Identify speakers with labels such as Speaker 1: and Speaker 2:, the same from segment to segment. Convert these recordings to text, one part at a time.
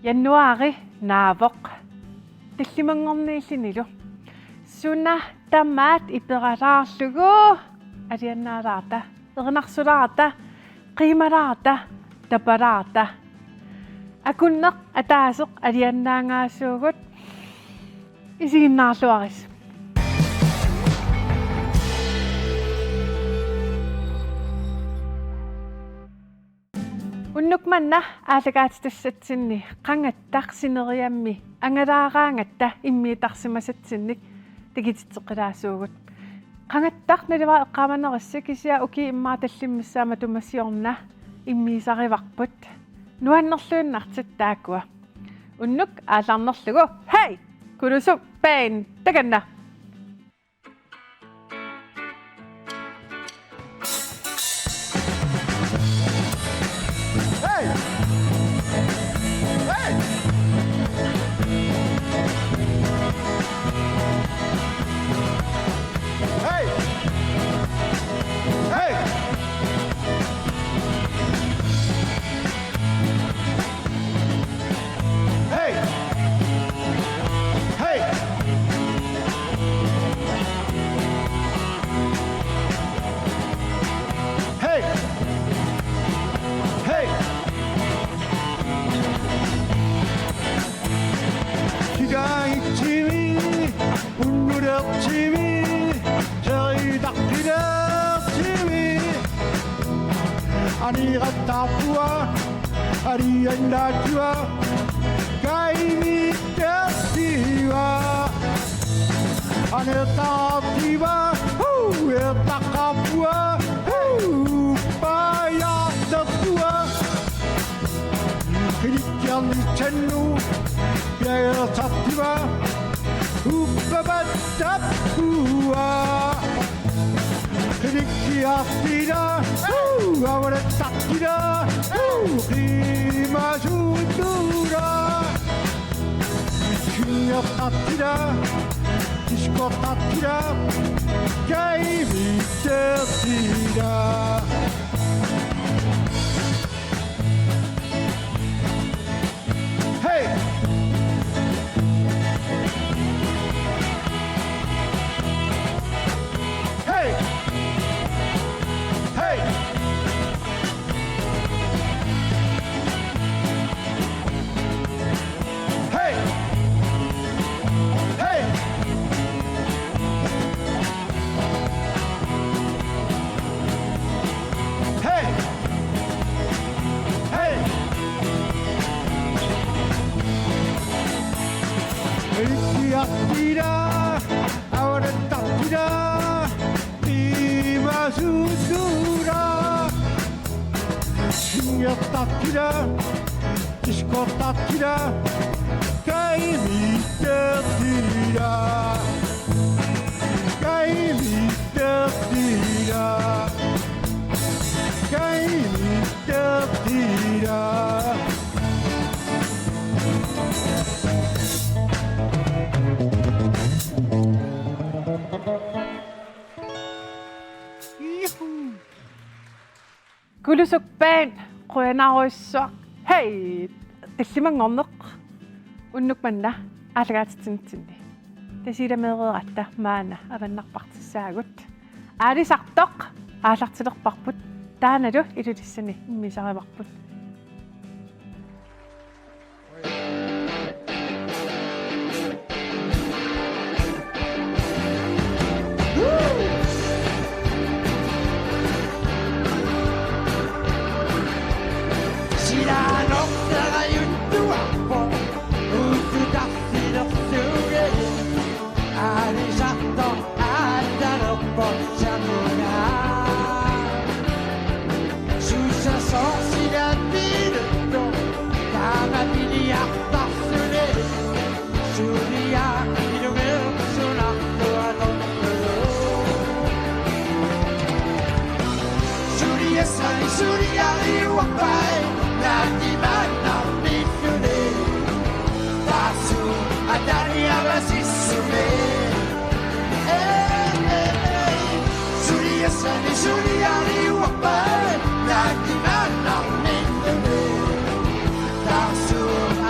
Speaker 1: Januari naavoq таллимангорнииллинилу суна тамаат ипералаарlugu алианнаалаарта ернарсулаарта қималаарта тапалаарта акуннеқ атаасеқ алианнаангаасуугут исигиннаарлуарис уннукманна аалагаатитассатсинни қангаттарсинериамми ангалаараангатта иммиитарсимасатсинник тигититсеққилаасуугут қангаттар налива эққаманерисса кисиа уки иммааталлиммиссаама тумассиорна иммиисариварпут нуаннерлуиннартит таакуа уннук аалаарнерлугу хей кулусу пээн таканна
Speaker 2: Arigatapua, Ariandakua, Kaimitativa, Anetativa, Etakapua, Payatatua, Kirikianichenu, Yatativa, Upabatapua. Kirikiatira, ahora tatira, rima juntura. Kinga tatira, disco tatira, kaivitertira. Hey! Hey! Hey! Hey! Hey! Hey! Hey! Rikiatira, ahora tatira, viva susura. Kinga tatira, disco tatira, kaimitertira. Kaimitertira. Kaimitertira.
Speaker 1: kulusuk paan quyanaaruissuaq hei tallimangorneq unnukmanna aalagaatitsinitsinni tasilameereeratta maana avannarpartissaagut aalisartoq aallartilerparput taanalu ilulissani immisarivarput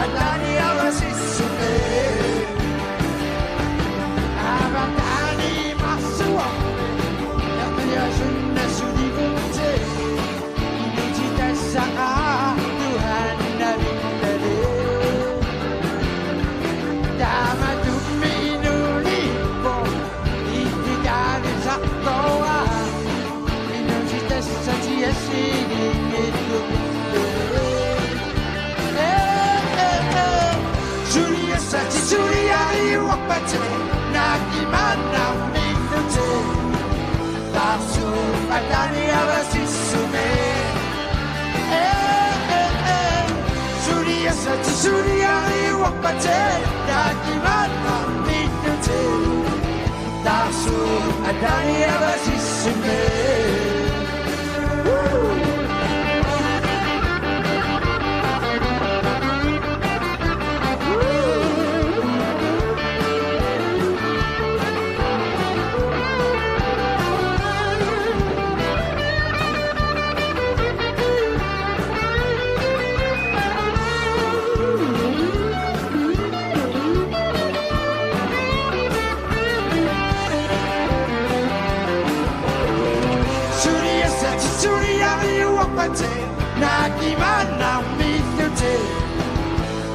Speaker 1: Ada
Speaker 2: avasissume avatani massua ja synne sudivute inuti tässä Tuhan näyttele tämä minuni ihtikään sattoa inuti tässä tiesi Julia iwapate nakimana minute Tasu adani avasisume Julia iwapate nakimana minute Tasu adani avasisume Nakimana mitute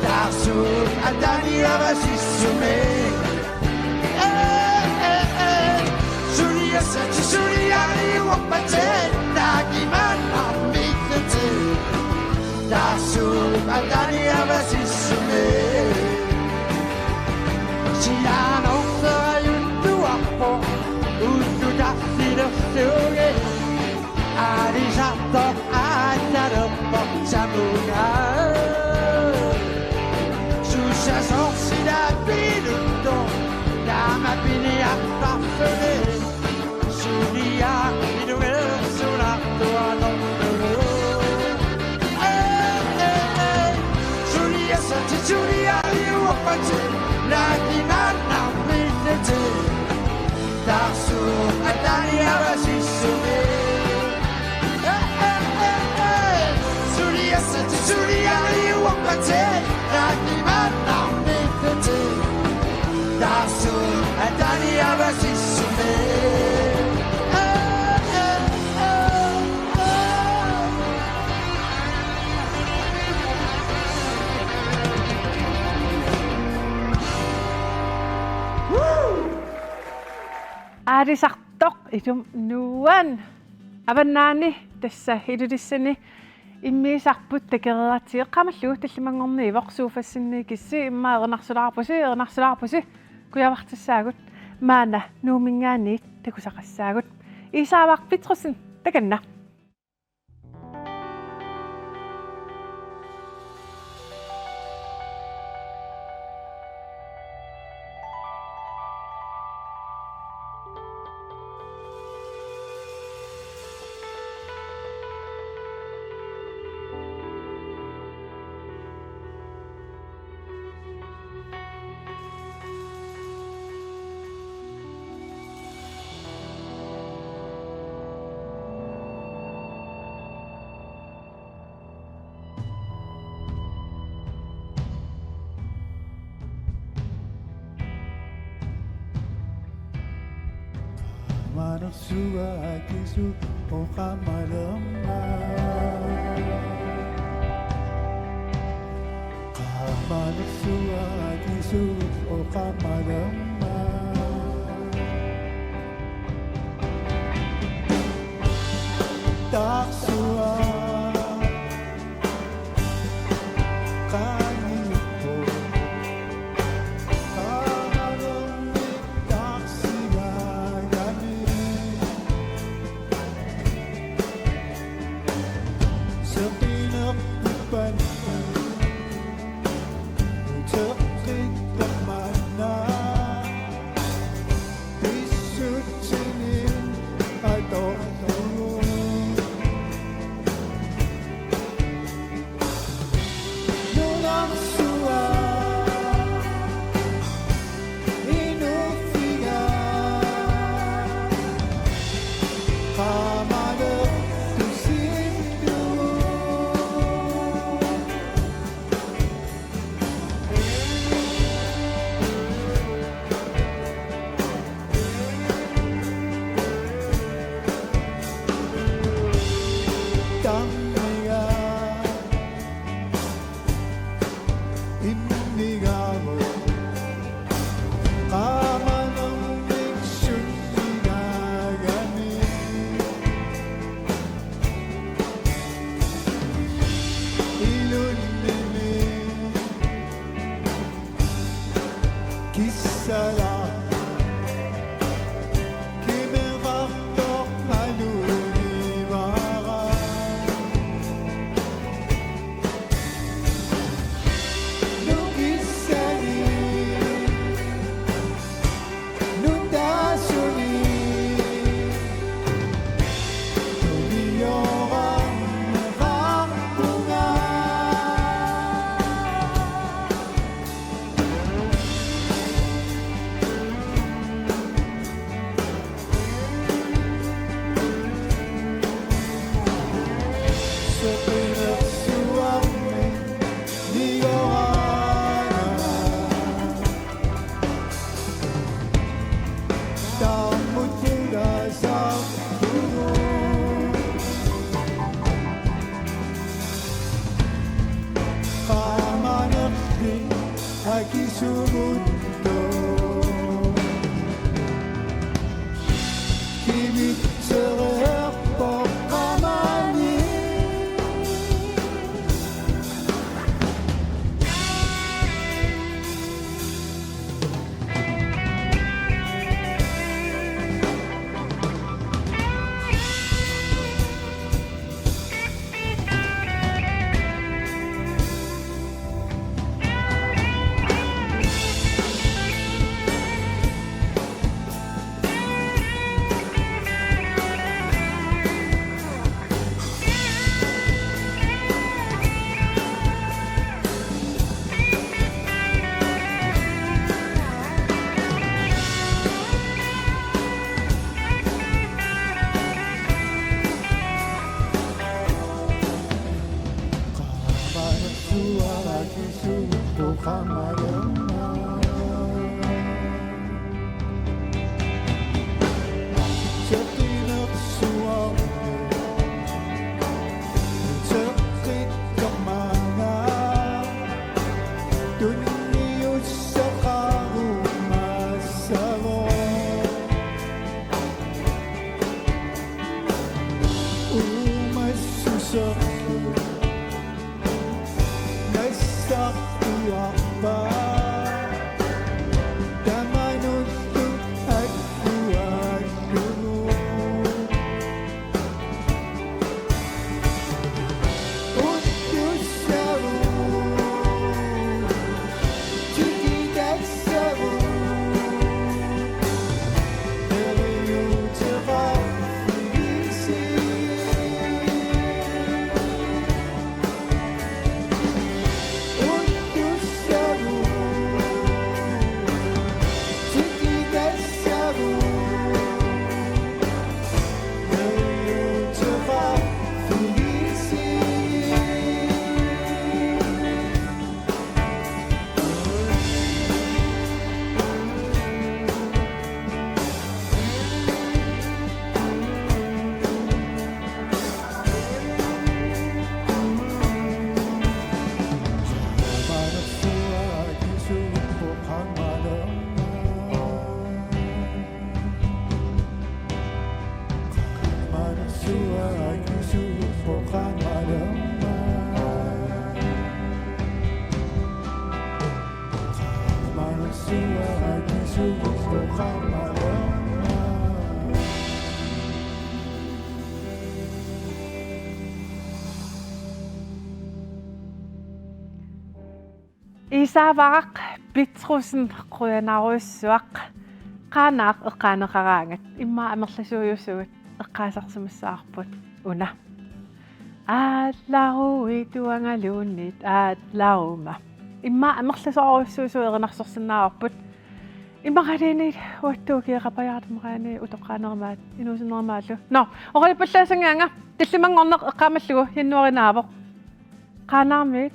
Speaker 2: Tasu adani avasisume Julia iwapate Nakimana mitute Tasu adani avasisume Siano sayundu apo Utu dasiro suge Arigato añaropo samuga Susha sorsida piruto Dama pini appafele Sulia inuge surato anomero Julia iwapate Nakimana mitete Tasu adani avasisume Julia iwapate Nakimana mitete Tasu adani avasisume
Speaker 1: Arisartoq itum nuan avannaani tassa hilulissani иммиисарпут такерерати таллимангорни ивоқсууфассинни кисси имма ернарсулаарпуси куявартассаагут маана нуумингаани такусақассаагут исааварпитрусин таканна
Speaker 2: Manasua kisu okamalama Manasua kisu okamalama Taksua kanito kisala kimerartok haluniwara nukisani nukdasuni tuliyorang nakakunga sa pinagsuwang liyohanan damot mula sa puno kamanak din ay kisumundo kimit sa repok kamani
Speaker 1: Isavaq pitrusen quyanarussuaq qaanaaq eqqaaneqaraangat imma amerlasuuyussugut eqqaasarsumassaarput una аатлаарui туангалууннит аатлаарума имма амерласоорусsuusу еринарсорсинаарпут иммақалиини уаттуукиеқапаяартумараани утоққаанермаат инуусинермааллу но оқалиппаллаасангаанга таллимангорнеқ эққаамаллугу яннуаринаавоқ qaanаармиит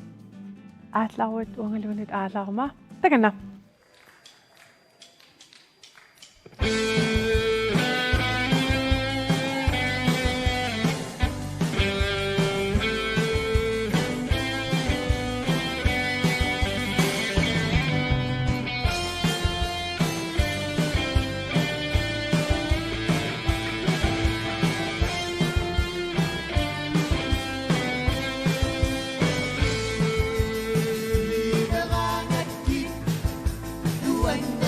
Speaker 1: аатлааруит уангалуунит аалаарума такана
Speaker 2: Linerangat di luan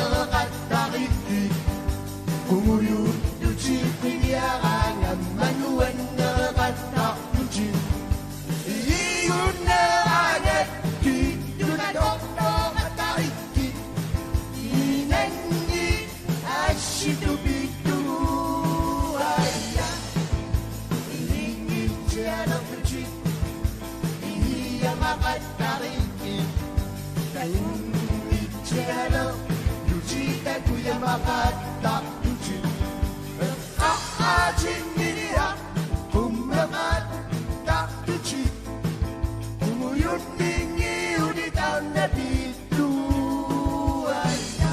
Speaker 2: Sigaro, Lucita kuya makatakuchi. Jinniya, kumamat takuchi. Umuyun ningi unitaw na dito ay na.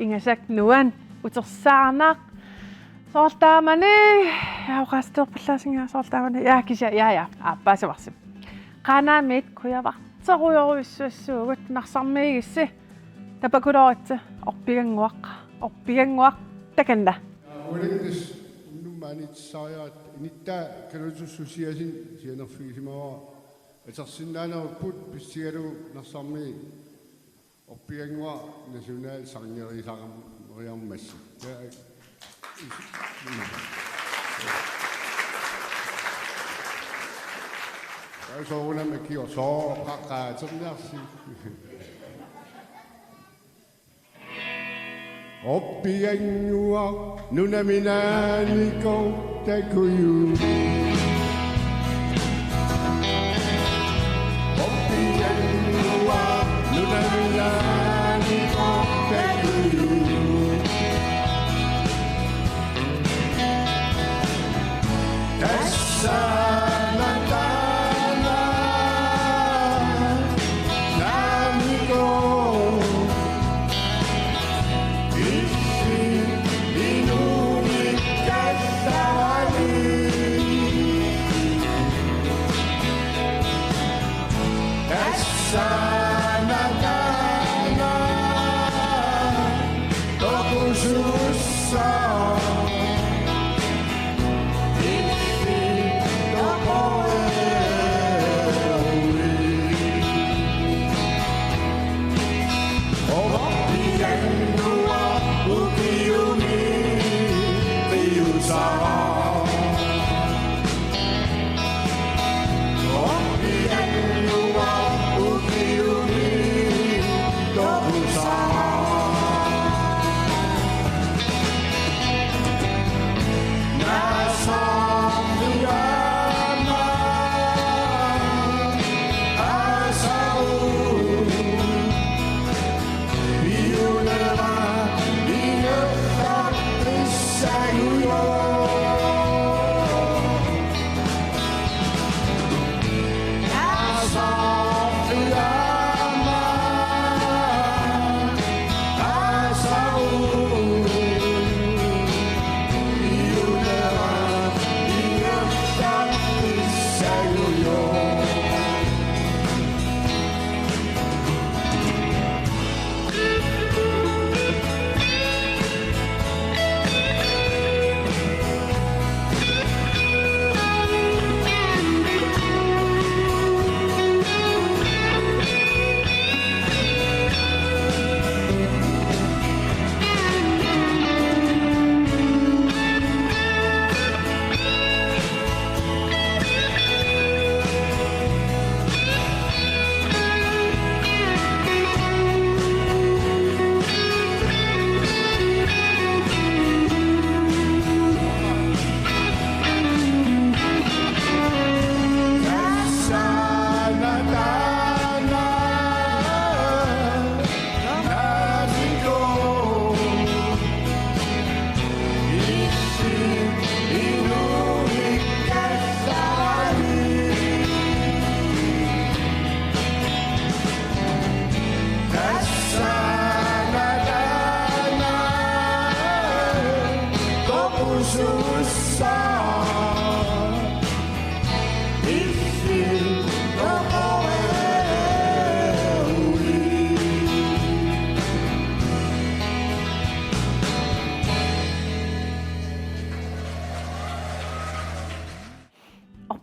Speaker 1: Ingasak nuan utersaarnaaq soortaamani qaasterpallaasinga soortaamani yaakisa yaaya aappaasavarsim qaanaamit kuyavarteruyoruissuassuugut narsarmiigissi tapakuloritsa orpiganguaq takanna
Speaker 2: Ulinnis nummaanit saariat inittaa kalutussusiasin sianerfigisimava atersinnaaneripput pissigalu narsarmi Oppiangwa national sangeri sangam riam massi. So una me kio so kaka merci. Oppiangwa nunaminani ko takuyu. Oppiangwa nunaminani ko takuyu.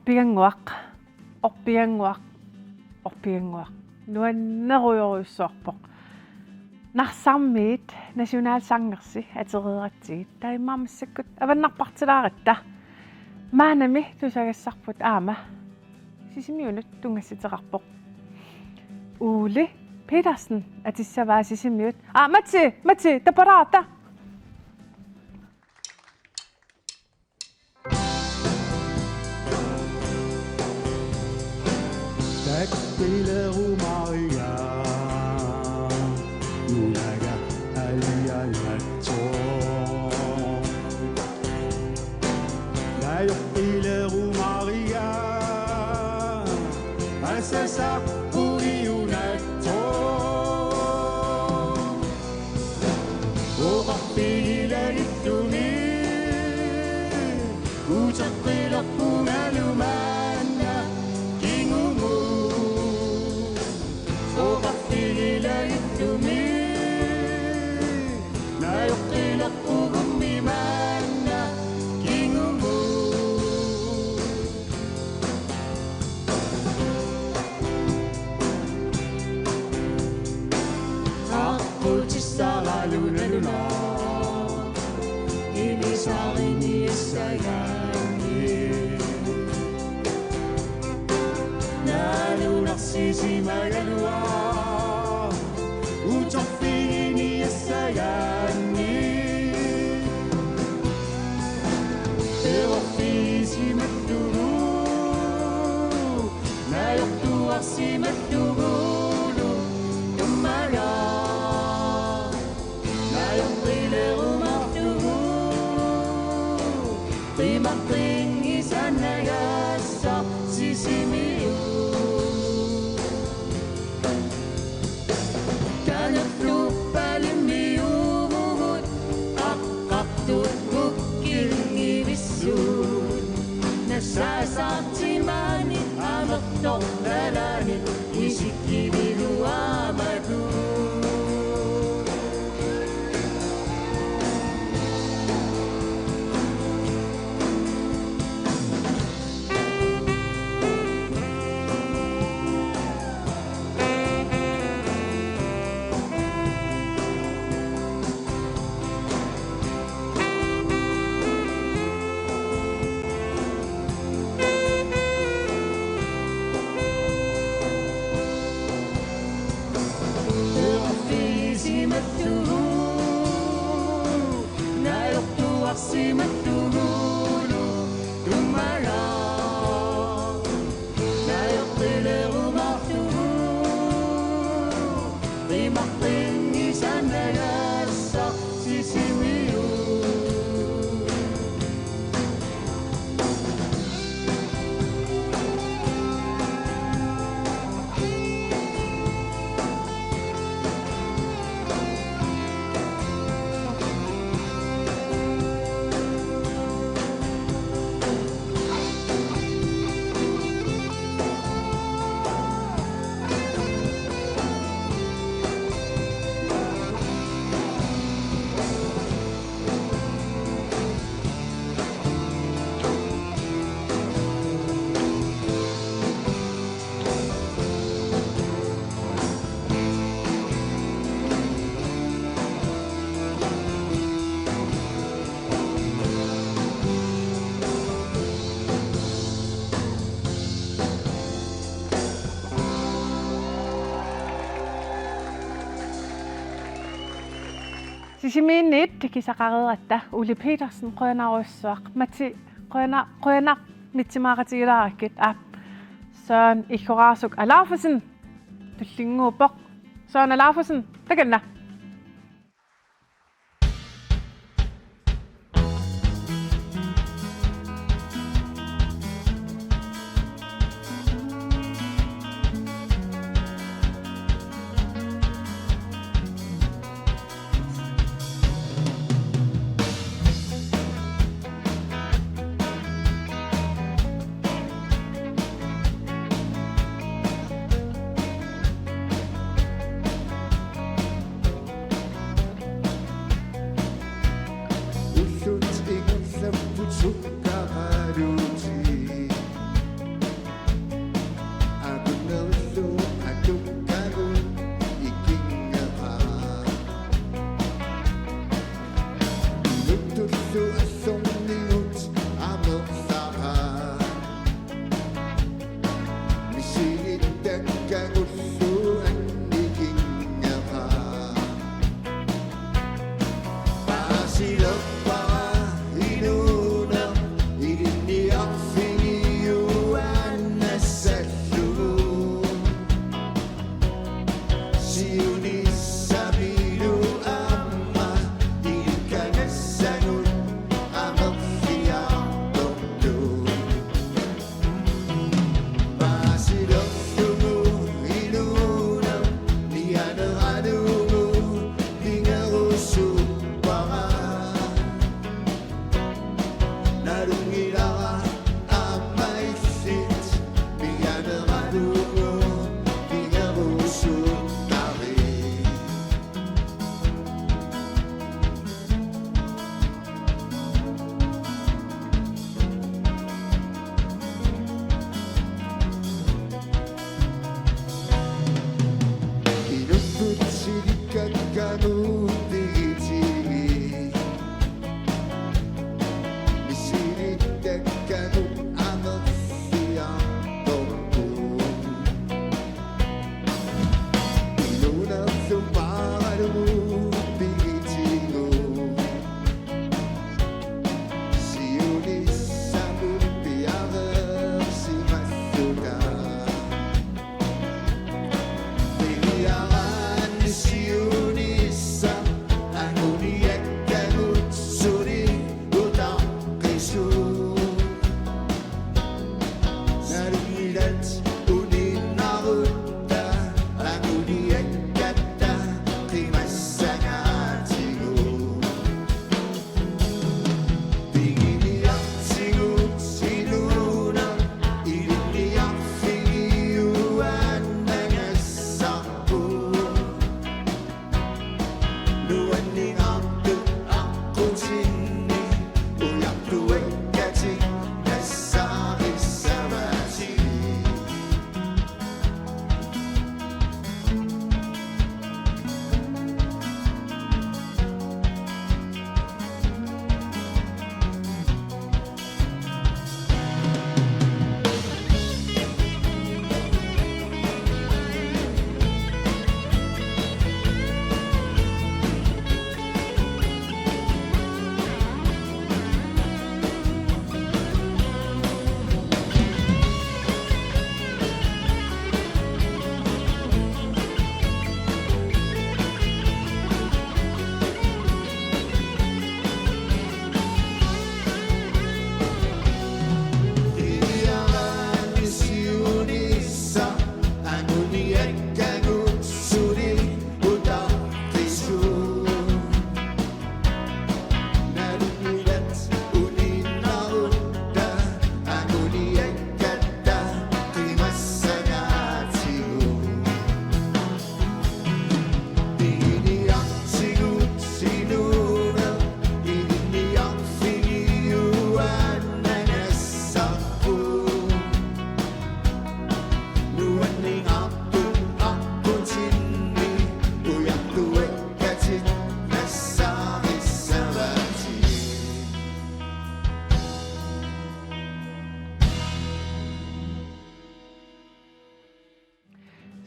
Speaker 1: orpianguaq nuanneruyoriussuarpoq narsarmiit nationalsangersi aterieratsiit taimmaamassakut avannarpartilaaриtta maanami tusagassarput aama sisimiunut tungassiteqarpoq Uli Petersen atissavaa sisimiut Mati taparata
Speaker 3: Takbileru Maria Nulaga alialatto La yuqileru Maria Asasa puriunatto Uqaqqila littuni Utaqqilaqquna lumanna Kingumu Uqaqqila littuni La yuqqilaqqugum bimanna Kingumu Taqqutissagalunaluna Inisarini essayani Nalunarsisi magalua Utoffini essayani Eroffisi matturu Nayoktuarsi matturulu Tummara Nayoktileru matturu Qimartin isanagassa sisimiu Kanattu palimiumut Aqqaqtut mukkilngi vissuut Nassasartimani amertortalani Isikkivilu amadu
Speaker 1: Sisimiinniit kisaqarieratta Uli Petersen qoyanaruissuaq Mati qoyanaq mitsimaqatigilaarakkit Søren Ikkoraasuk Alaafusen tullinguupoq Søren Alaafusen takanna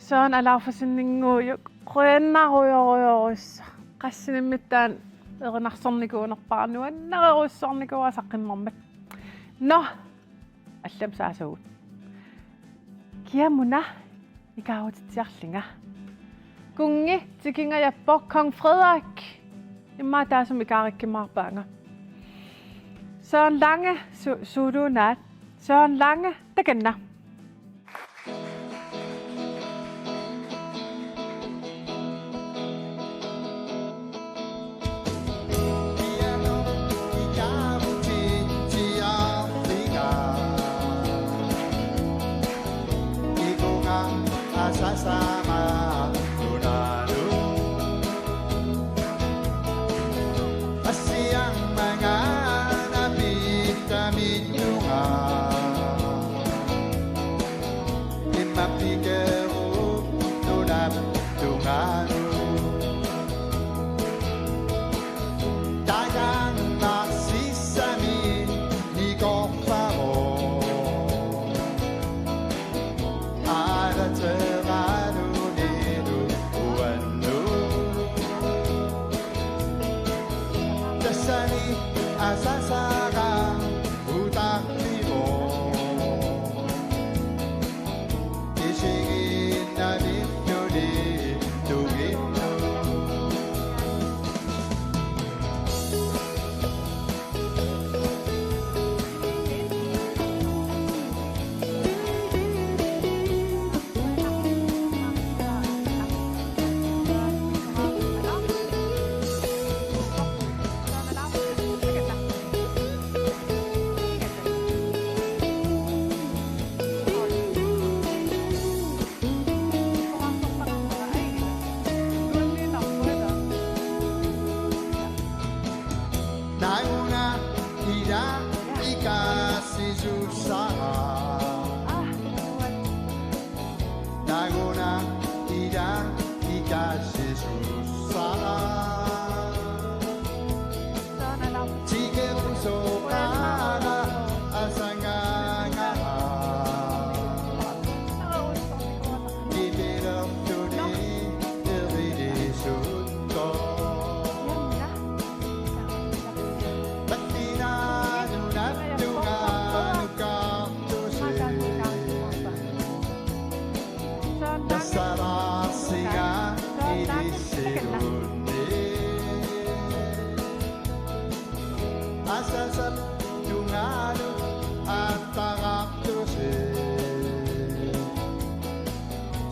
Speaker 1: Søren alaafasinninguuyuk qoyannaruyoruyorussa qassinimmittaan erinarsornikuunerpaarnuannareruissornikuua saqqimmarmat no аллам саасагут киамуна икаавутитсиарлинга кунги тикингаяппо Kong Frederik имма таасум икаариккимаарпаанга Søren Lange suuduunaat Søren Lange takanna
Speaker 4: Sama tunado Asiyang mga nabitaminunga Imapigero tunab tungano Dagang nagsisami ni Kopamo Arater Asasaka utak mo Isingin na ninyo ditugin mo Nauna tidak dikasih susah Nauna tidak dikasih susah Jika musuh ada asangan Dibelok dunia diri suntuk Sarasiga idisirundi Asasap tungalo at taraktusi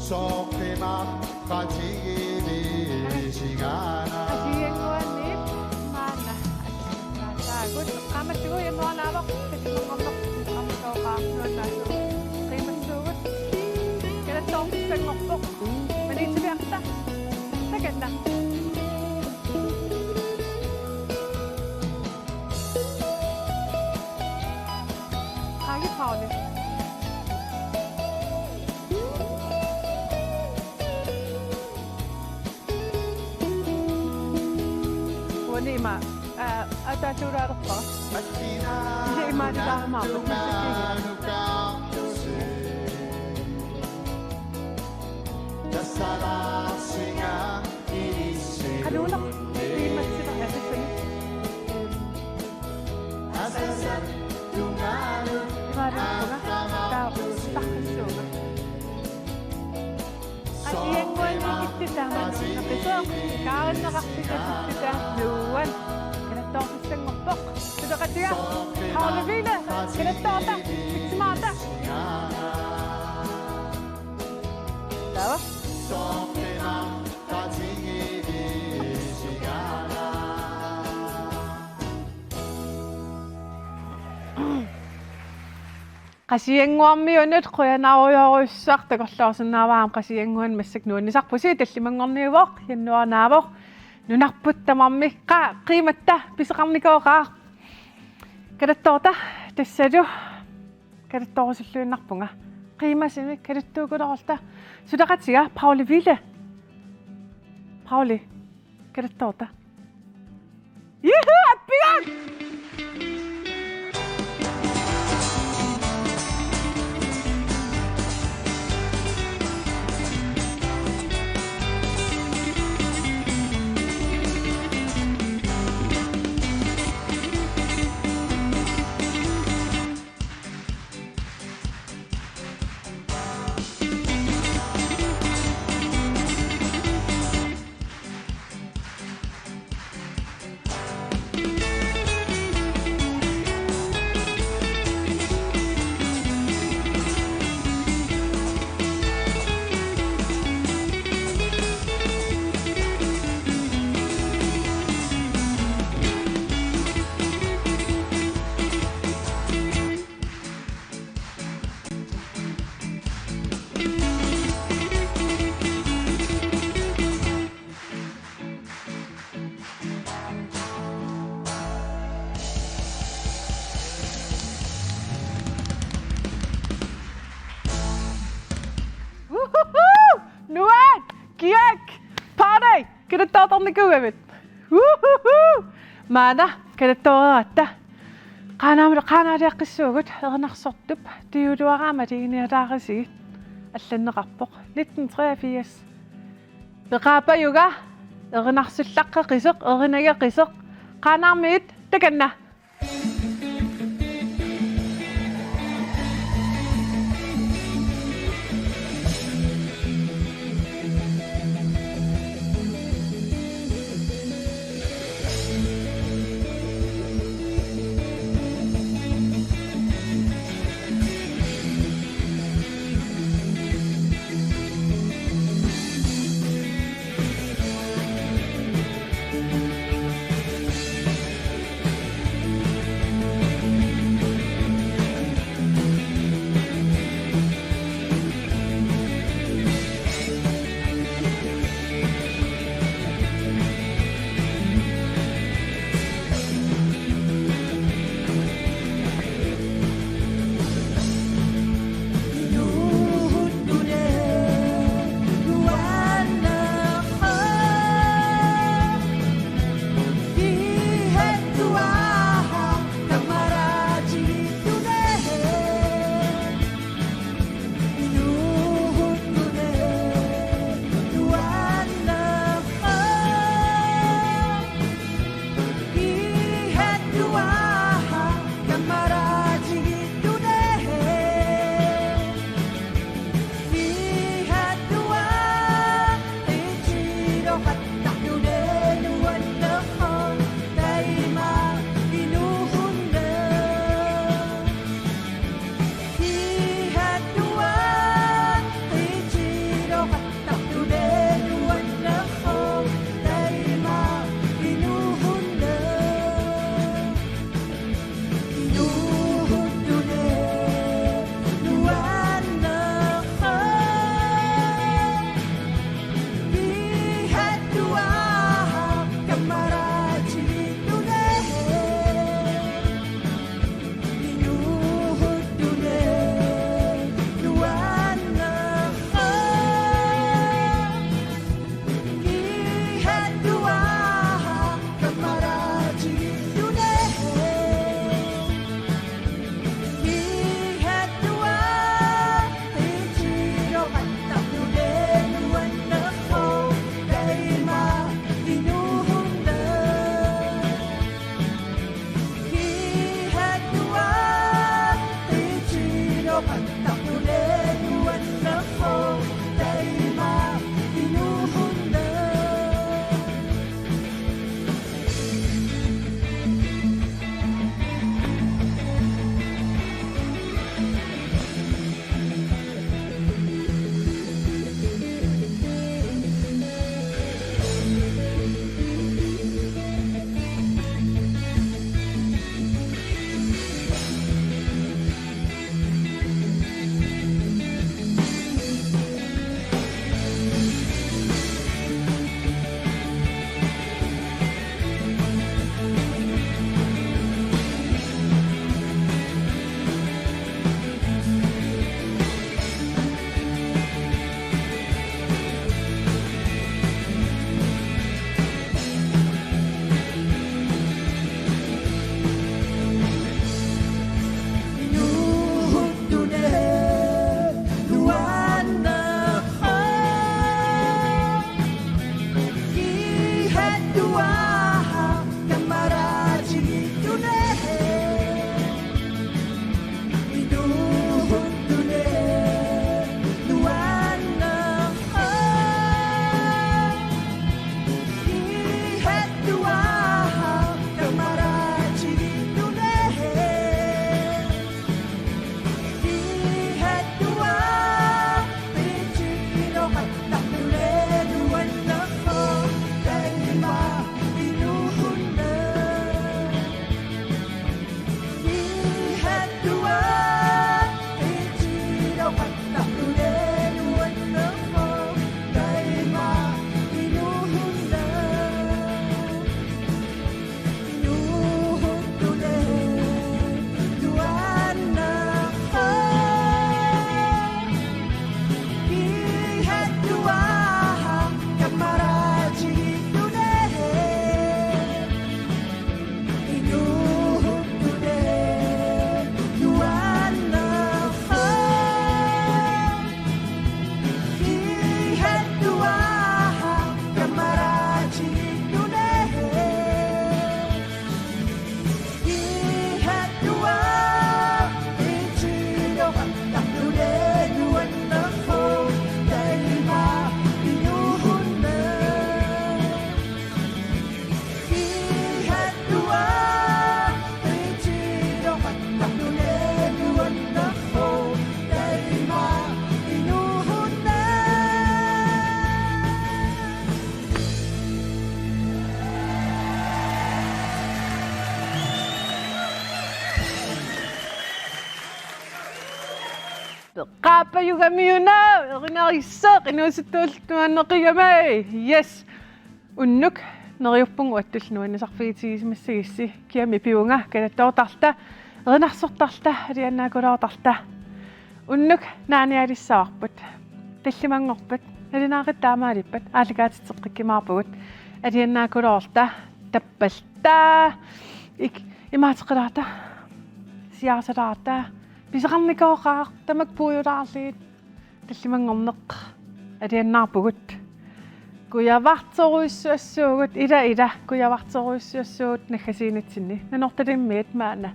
Speaker 4: Sokimak katigini sigana
Speaker 1: Asiyenguanit mana nasagot qamat sigu yanuanavaq tasimangorloq qamatooqaarnuannaasuu qiimassuugut Tongsenngorpoq manitibiarta takanna Qaagi Pauli Wani ima atatuurarerpa Ije imaatitaarmaarpat masakkiga
Speaker 4: Sarasiga idisirundi
Speaker 1: Kaluulaq iimatsila
Speaker 4: Asasap tungalo
Speaker 1: Taaqissuuga Asiyenguanit ittitaamat naqisoq kaarinneqarpisatittaluuan kanattoorpissanngorpoq tudaqatiga qauluvila kanattoorta itsimaata Tawa
Speaker 4: Sokimak katigini sigana
Speaker 1: qasianguarmiunut quyanaaruyoruissaaq takorluorsinnaavaam qasianguan massaknuunnisarpusi tallimangorniuvoq yannuanaavoq nunarput tamarmi qiimatta piseqarnikooqaaq kalattoorta tassatu kalattorusulluinnarpunga qiimasimi kalattuukulerorta sudaqatiga Pauli Ville Pauli kalattoorta Juhu appigan кираттаатарникугавит маана калаттоогаатта qanaaliaqqissuugut erinarsortup tiuluaraama tigiниалаарисигит алланнеқарпоқ 1983 пеқаапаюга эринарсуллаққеқисеқ эринагеқисеқ qanaarmiit таканна qaapayugamiuna erinarisseq inuusuttuulluanneqigame yes unnuk neriuppungu attullunuannasarfiitigismassagissi kiami piunga kalattoortarta erinarsortarta aliannaakulaortarta unnuk naanialissaarput tallimangorpat alinaaqit taamaalippat aalikaatitseqqikkimaarpugut aliannaakulaorta tappalta имаатеқилаата сиаасалаата писеқарникооқаа тамак пуйулаарлиит таллимангорнеқ алианнаарпугут куяварторуиссуассуугут ила куяварторуиссуассуут наггасиинатсинни нанорталиммиат маана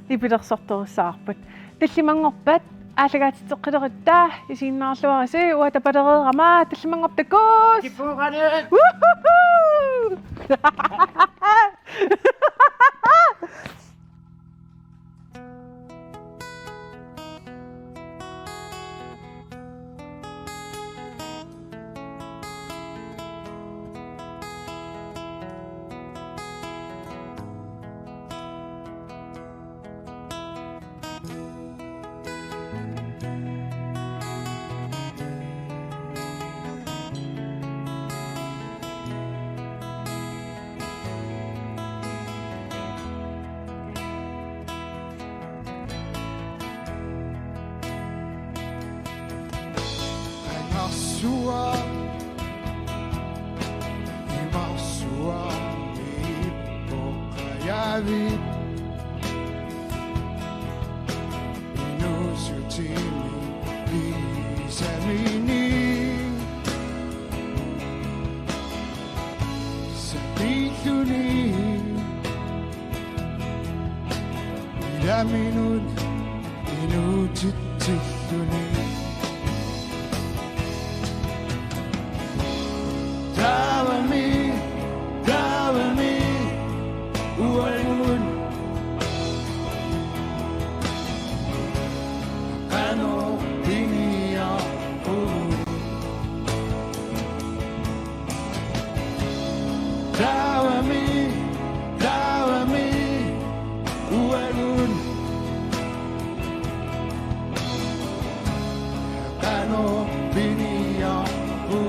Speaker 1: ипилерсорторуссаарпут таллимангорпат аалагаатитеққилериттаа исииннаарлуариси уатапалереерама таллимангортакуус
Speaker 5: кипугани
Speaker 4: Imasua, Imasua, Ipokayavi, Inusutimi, Isamini, Sabituni, Ilaminun, Inutituni. Dawami, uayun, ano biniya ko. Dawami, uayun, ano biniya ko.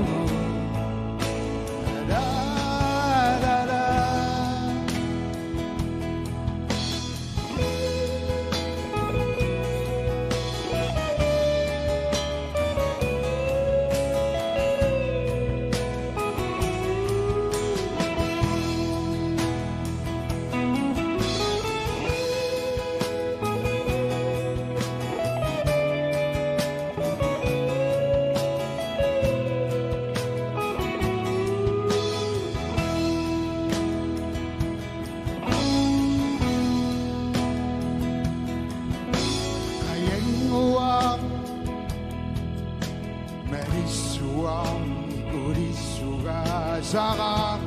Speaker 4: Sarah,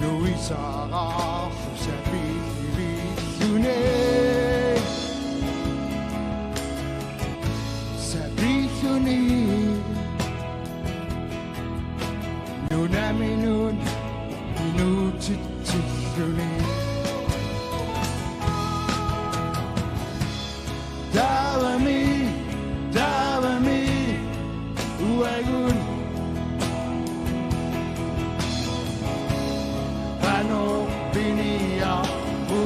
Speaker 4: Nui Sarah, Fusabi, Yune, Sabi Yuni, Nunami Nun, Inutit Yuni, Dawami, Uagun. Ano biniya mo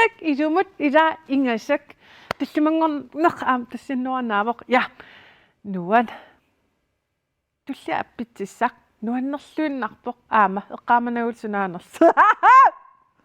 Speaker 1: Ingassak ilumut ila ingassak туллимангорнеқ аам тассиннуанаавоқ я нуан тулли аппитсissaq нуаннерлуиннарпоқ аама эққааманагул сунаанерс